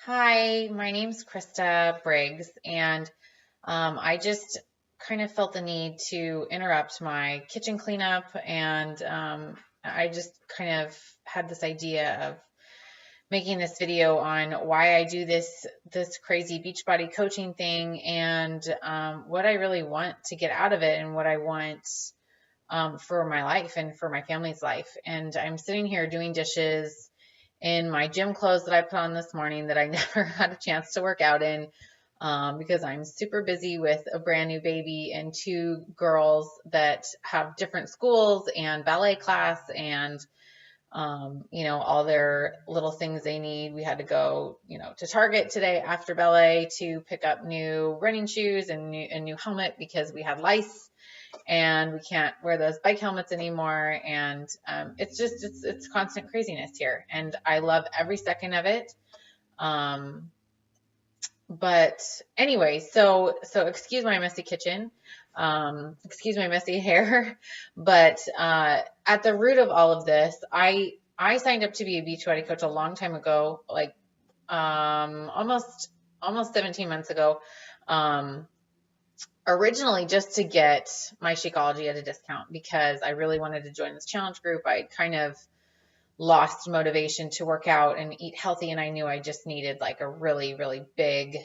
Hi, my name's Krista Briggs, and I just kind of felt the need to interrupt my kitchen cleanup, and I just kind of had this idea of making this video on why I do this crazy Beachbody coaching thing, and what I really want to get out of it, and what I want for my life and for my family's life. And I'm sitting here doing dishes in my gym clothes that I put on this morning that I never had a chance to work out in, because I'm super busy with a brand new baby and two girls that have different schools and ballet class and all their little things they need. We had to go, to Target today after ballet to pick up new running shoes and a new helmet because we had lice and we can't wear those bike helmets anymore. And it's constant craziness here, and I love every second of it. But anyway, so excuse my messy kitchen, excuse my messy hair, but at the root of all of this, I signed up to be a Beachbody coach a long time ago, like almost 17 months ago. Originally just to get my Shakeology at a discount because I really wanted to join this challenge group. I kind of lost motivation to work out and eat healthy, and I knew I just needed like a really, really big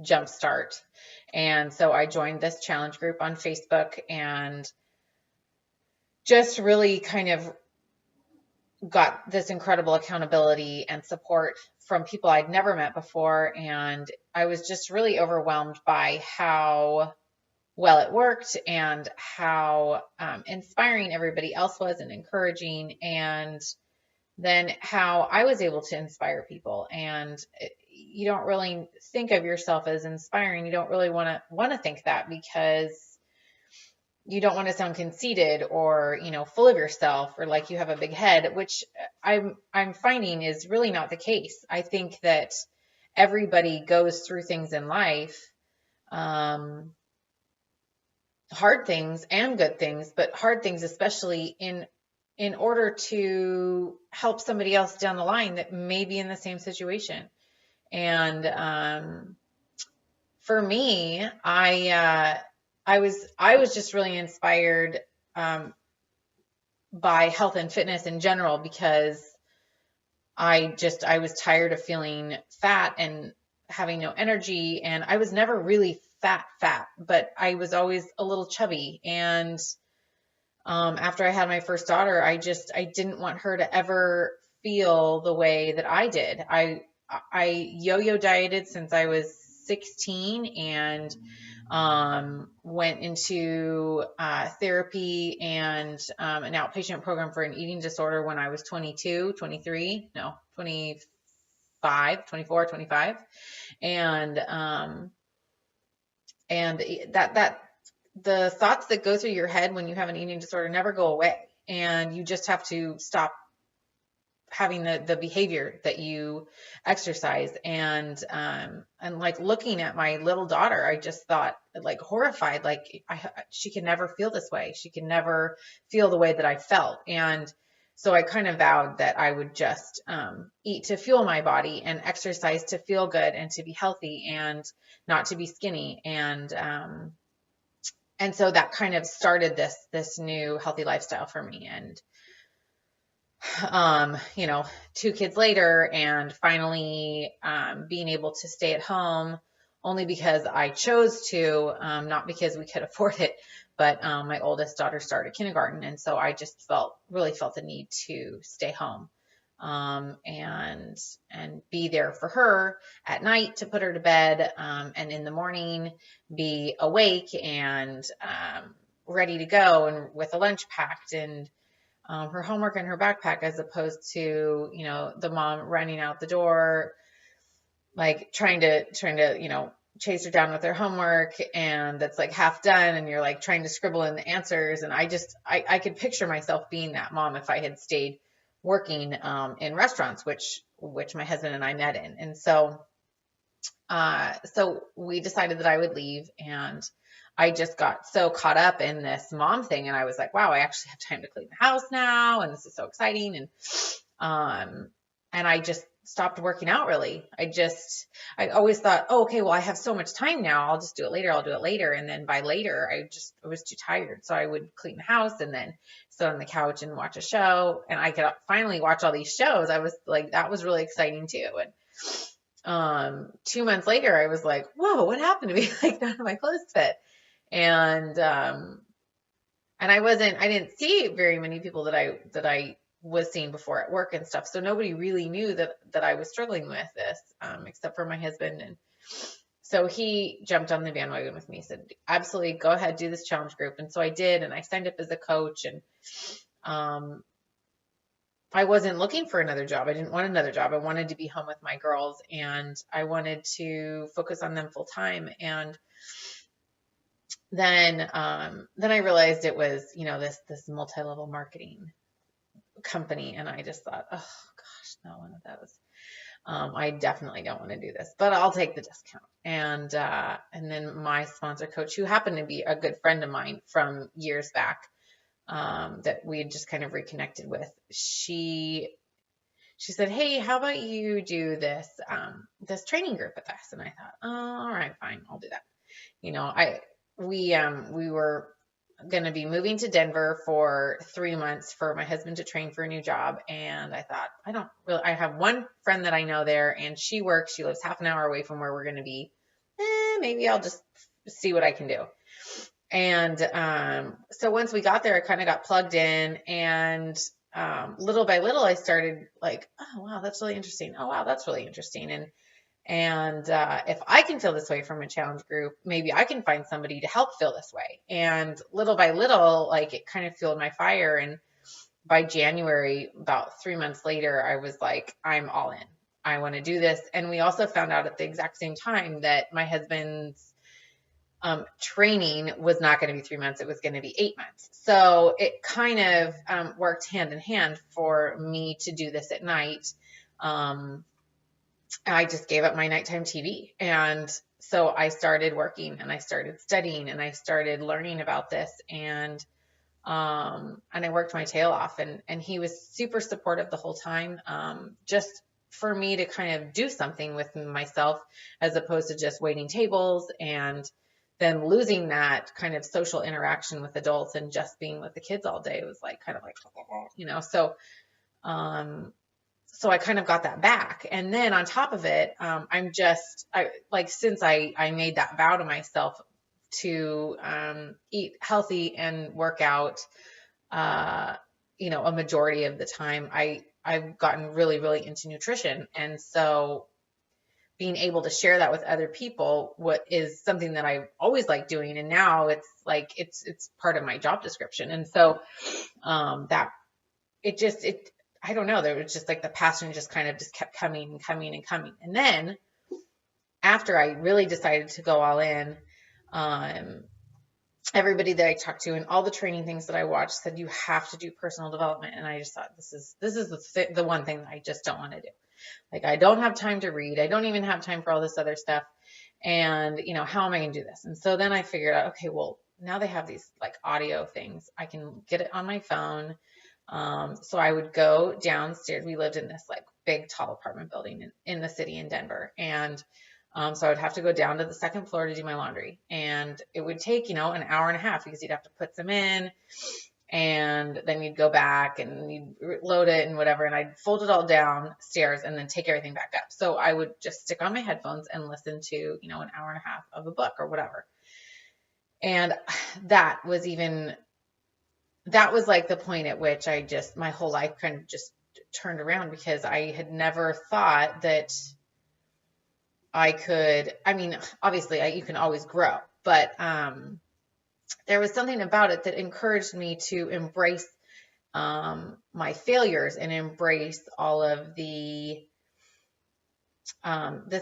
jump start. And so I joined this challenge group on Facebook and just really kind of got this incredible accountability and support from people I'd never met before. And I was just really overwhelmed by how well it worked and how inspiring everybody else was and encouraging, and then how I was able to inspire people. And you don't really think of yourself as inspiring. You don't really want to think that, because you don't want to sound conceited or, full of yourself or like you have a big head, which I'm finding is really not the case. I think that everybody goes through things in life, hard things and good things, but hard things especially in order to help somebody else down the line that may be in the same situation. And for me, I was just really inspired by health and fitness in general, because I was tired of feeling fat and having no energy, and I was never really fat, but I was always a little chubby. And after I had my first daughter, I didn't want her to ever feel the way that I did. I yo-yo dieted since I was 16 and went into therapy and an outpatient program for an eating disorder when I was 22, 23, no, 25, 24, 25. And that the thoughts that go through your head when you have an eating disorder never go away. And you just have to stop having the behavior that you exercise. And like looking at my little daughter, I just thought, like, horrified, like she can never feel this way. She can never feel the way that I felt. And so I kind of vowed that I would just eat to fuel my body and exercise to feel good and to be healthy and not to be skinny. And so that kind of started this new healthy lifestyle for me. And two kids later, and finally being able to stay at home only because I chose to, not because we could afford it, but my oldest daughter started kindergarten, and so I just really felt the need to stay home and be there for her at night to put her to bed, and in the morning be awake and ready to go and with a lunch packed and her homework in her backpack, as opposed to, the mom running out the door, like trying to, chase her down with her homework, and that's like half done, and you're like trying to scribble in the answers. And I could picture myself being that mom if I had stayed working in restaurants, which my husband and I met in. And so we decided that I would leave, and I just got so caught up in this mom thing, and I was like, wow, I actually have time to clean the house now, and this is so exciting. and I just stopped working out really. I always thought, oh, okay, well, I have so much time now. I'll just do it later. I'll do it later. And then by later, I was too tired. So I would clean the house and then sit on the couch and watch a show. And I could finally watch all these shows. I was like, that was really exciting too. And 2 months later, I was like, whoa, what happened to me? Like, none of my clothes fit. And I didn't see very many people that I was seeing before at work and stuff. So nobody really knew that I was struggling with this, except for my husband. And so he jumped on the bandwagon with me, said, absolutely, go ahead, do this challenge group. And so I did, and I signed up as a coach, and I wasn't looking for another job. I didn't want another job. I wanted to be home with my girls, and I wanted to focus on them full time. And then I realized it was, this multi-level marketing company. And I just thought, oh gosh, not one of those. I definitely don't want to do this, but I'll take the discount. And then my sponsor coach, who happened to be a good friend of mine from years back, that we had just kind of reconnected with, she said, hey, how about you do this training group with us? And I thought, oh, all right, fine, I'll do that. We were going to be moving to Denver for 3 months for my husband to train for a new job. And I thought, I have one friend that I know there, and she lives half an hour away from where we're going to be. Maybe I'll just see what I can do. And so once we got there, I kind of got plugged in, and little by little, I started like, oh, wow, that's really interesting. Oh, wow, that's really interesting. And if I can feel this way from a challenge group, maybe I can find somebody to help feel this way. And little by little, like, it kind of fueled my fire. And by January, about 3 months later, I was like, I'm all in. I want to do this. And we also found out at the exact same time that my husband's training was not going to be 3 months. It was going to be 8 months. So it kind of worked hand in hand for me to do this at night. I just gave up my nighttime TV. And so I started working, and I started studying, and I started learning about this, and I worked my tail off, and he was super supportive the whole time. Just for me to kind of do something with myself, as opposed to just waiting tables and then losing that kind of social interaction with adults and just being with the kids all day. It was like, kind of like, so I kind of got that back. And then on top of it, since I made that vow to myself to eat healthy and work out, a majority of the time, I've gotten really, really into nutrition. And so being able to share that with other people, what is something that I always like doing. And now it's like, it's part of my job description. And so I don't know, there was just like the passion just kind of just kept coming and coming and coming. And then after I really decided to go all in, everybody that I talked to and all the training things that I watched said, you have to do personal development. And I just thought, this is the one thing that I just don't want to do. Like, I don't have time to read. I don't even have time for all this other stuff. And, how am I going to do this? And so then I figured out, okay, well, now they have these like audio things. I can get it on my phone. So I would go downstairs. We lived in this like big, tall apartment building in the city in Denver. And so I would have to go down to the second floor to do my laundry. And it would take, an hour and a half, because you'd have to put some in, and then you'd go back and you'd load it and whatever. And I'd fold it all downstairs and then take everything back up. So I would just stick on my headphones and listen to, an hour and a half of a book or whatever. And that was like the point at which my whole life kind of just turned around, because I had never thought that I could, obviously you can always grow, but there was something about it that encouraged me to embrace my failures and embrace all of the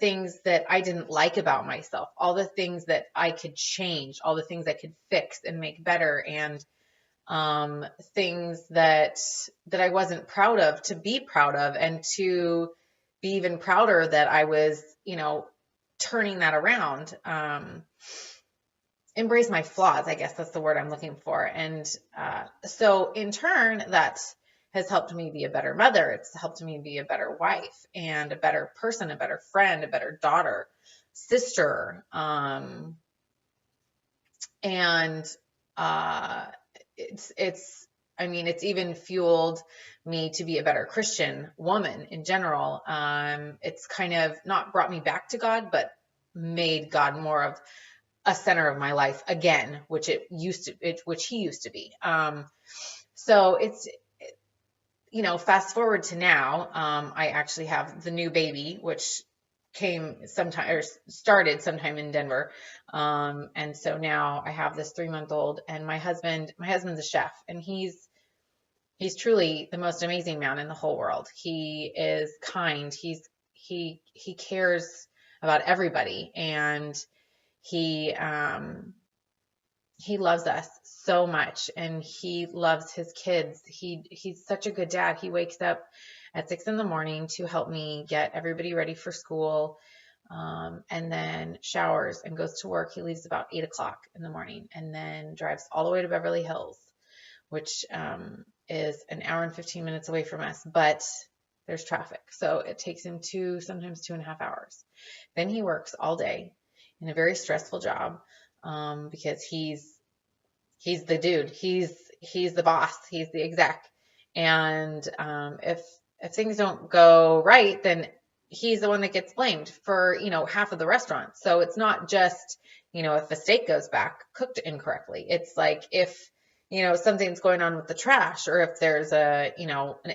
things that I didn't like about myself, all the things that I could change, all the things I could fix and make better, and things that I wasn't proud of, to be proud of, and to be even prouder that I was, turning that around. Embrace my flaws, I guess that's the word I'm looking for. And so in turn, that has helped me be a better mother. It's helped me be a better wife and a better person, a better friend, a better daughter, sister. And it's I mean, it's even fueled me to be a better Christian woman in general. It's kind of not brought me back to God, but made God more of a center of my life again, which which he used to be. So it's, fast forward to now, I actually have the new baby, which started sometime in Denver. And so now I have this 3-month-old, and my husband's a chef, and he's truly the most amazing man in the whole world. He is kind. He cares about everybody, and he loves us so much, and he loves his kids. He's such a good dad. He wakes up at 6 a.m. to help me get everybody ready for school, and then showers and goes to work. He leaves about 8 o'clock in the morning, and then drives all the way to Beverly Hills, which is an hour and 15 minutes away from us, but there's traffic, so it takes him sometimes 2.5 hours. Then he works all day in a very stressful job, because he's the dude. He's the boss. He's the exec. And if things don't go right, then he's the one that gets blamed for, half of the restaurant. So it's not just, if a steak goes back cooked incorrectly. It's like if, something's going on with the trash, or if there's an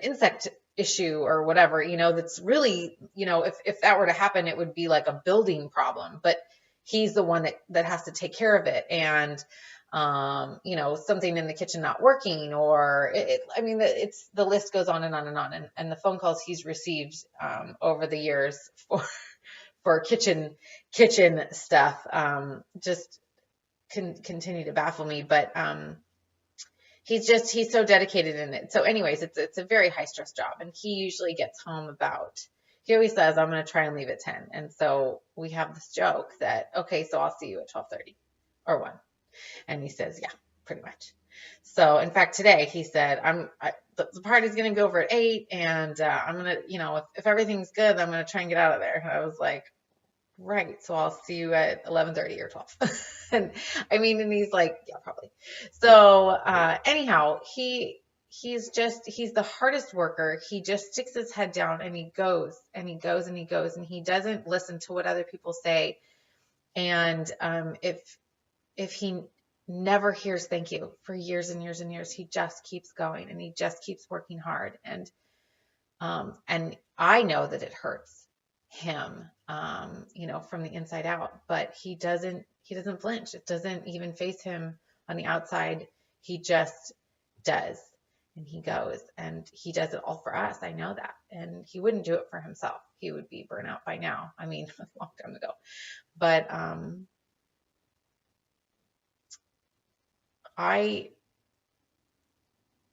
insect issue or whatever, that's really, if that were to happen, it would be like a building problem, but he's the one that has to take care of it. And, something in the kitchen not working, or it's the list goes on and on and on. And the phone calls he's received, over the years for kitchen stuff, just continue to baffle me. But, he's so dedicated in it. So anyways, it's a very high stress job, and he usually gets home he always says, I'm going to try and leave at 10. And so we have this joke that, okay, so I'll see you at 12:30 or 1. And he says, yeah, pretty much. So in fact, today he said, the party's going to be over at 8, and I'm going to, if everything's good, I'm going to try and get out of there. And I was like, right. So I'll see you at 11:30 or 12. And he's like, yeah, probably. So anyhow, he's the hardest worker. He just sticks his head down, and he goes and he goes and he goes, and he doesn't listen to what other people say. And if he never hears thank you for years and years and years, he just keeps going, and he just keeps working hard. And I know that it hurts him, from the inside out, but he doesn't flinch. It doesn't even face him on the outside. He just does, and he goes, and he does it all for us. I know that. And he wouldn't do it for himself. He would be burnt out by now. A long time ago. But,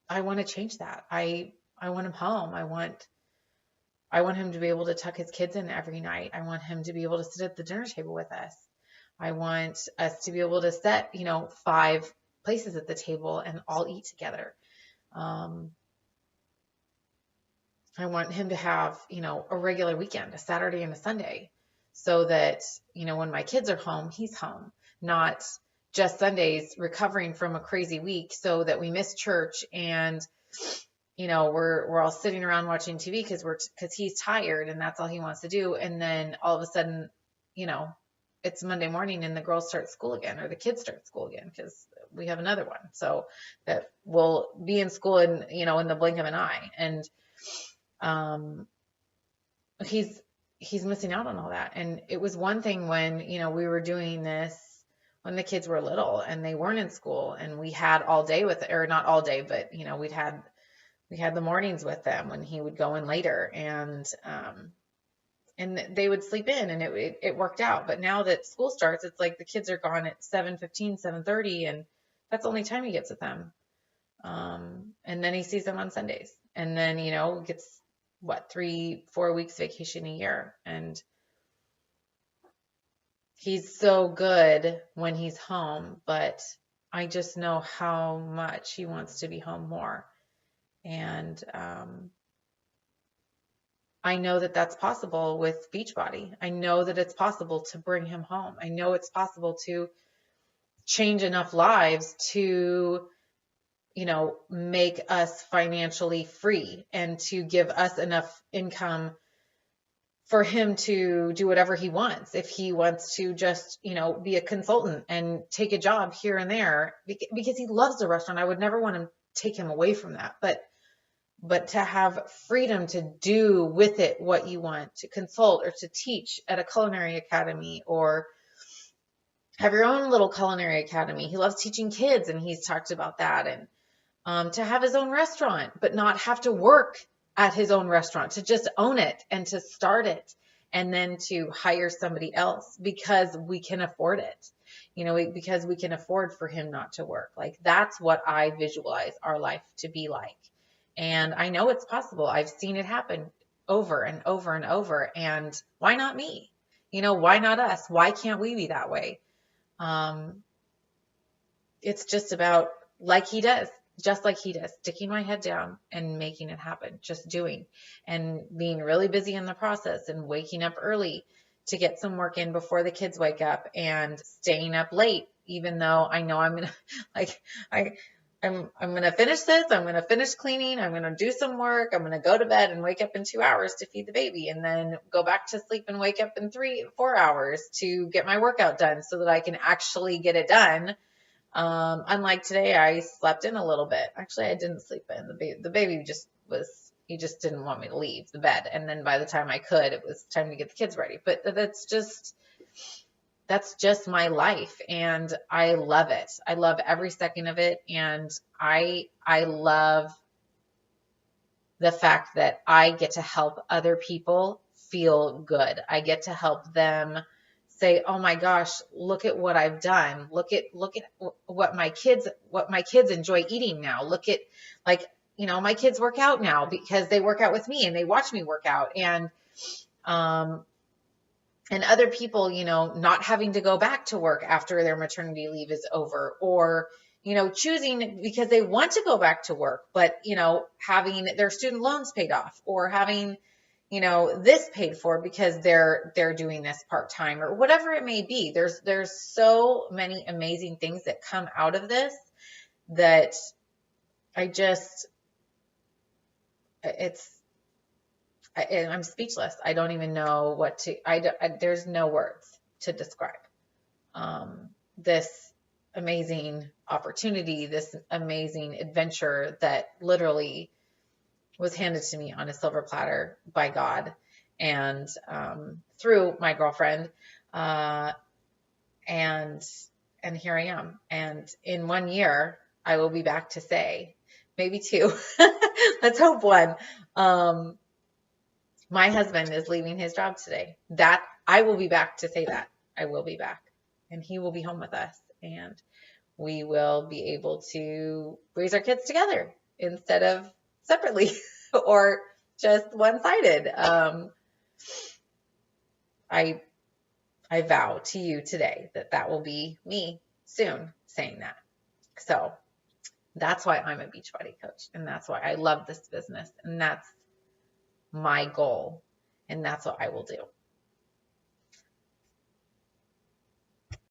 I want to change that. I want him home. I want him to be able to tuck his kids in every night. I want him to be able to sit at the dinner table with us. I want us to be able to set, 5 places at the table and all eat together. I want him to have, a regular weekend, a Saturday and a Sunday, so that, when my kids are home, he's home, not just Sundays recovering from a crazy week so that we miss church, and, we're all sitting around watching TV because he's tired and that's all he wants to do. And then all of a sudden, it's Monday morning and the girls start school again, or the kids start school again, because we have another one. So that will be in school in the blink of an eye. And, he's missing out on all that. And it was one thing when, we were doing this when the kids were little and they weren't in school, and we had all day or not all day, but we had the mornings with them when he would go in later, and they would sleep in, and it worked out. But now that school starts, it's like the kids are gone at 7:15, 7:30, and that's the only time he gets with them. And then he sees them on Sundays, and then, gets 3-4 weeks vacation a year. And he's so good when he's home, but I just know how much he wants to be home more. And I know that that's possible with Beachbody. I know that it's possible to bring him home. I know it's possible to change enough lives to, make us financially free and to give us enough income for him to do whatever he wants. If he wants to just, be a consultant and take a job here and there, because he loves the restaurant. I would never want to take him away from that. But to have freedom to do with it what you want, to consult or to teach at a culinary academy, or have your own little culinary academy. He loves teaching kids, and he's talked about that. And to have his own restaurant, but not have to work at his own restaurant, to just own it and to start it, and then to hire somebody else because we can afford it, because we can afford for him not to work. Like, that's what I visualize our life to be like. And I know it's possible. I've seen it happen over and over and over. And why not me? Why not us? Why can't we be that way? It's just about just like he does, sticking my head down and making it happen, just doing, and being really busy in the process, and waking up early to get some work in before the kids wake up, and staying up late, even though I know I'm going to, I'm going to finish this. I'm going to finish cleaning. I'm going to do some work. I'm going to go to bed and wake up in 2 hours to feed the baby, and then go back to sleep and wake up in 4 hours to get my workout done so that I can actually get it done. Unlike today, I slept in a little bit. Actually, I didn't sleep in. The baby he just didn't want me to leave the bed. And then by the time I could, it was time to get the kids ready. But that's just my life, and I love it. I love every second of it, and I love the fact that I get to help other people feel good. I get to help them say, "Oh my gosh, look at what I've done. Look at what my kids enjoy eating now. Look at, my kids work out now because they work out with me and they watch me work out." And other people, not having to go back to work after their maternity leave is over, or, choosing because they want to go back to work, but, having their student loans paid off, or having, this paid for because they're doing this part-time, or whatever it may be. There's so many amazing things that come out of this that I'm speechless. I don't even know there's no words to describe this amazing opportunity, this amazing adventure that literally was handed to me on a silver platter by God, and through my girlfriend, and here I am. And in 1 year, I will be back to say, maybe 2, let's hope 1. My husband is leaving his job today. That I will be back to say that. I will be back, and he will be home with us, and we will be able to raise our kids together instead of separately or just one-sided. I vow to you today that will be me soon saying that. So that's why I'm a Beachbody coach, and that's why I love this business, and that's my goal, and that's what I will do.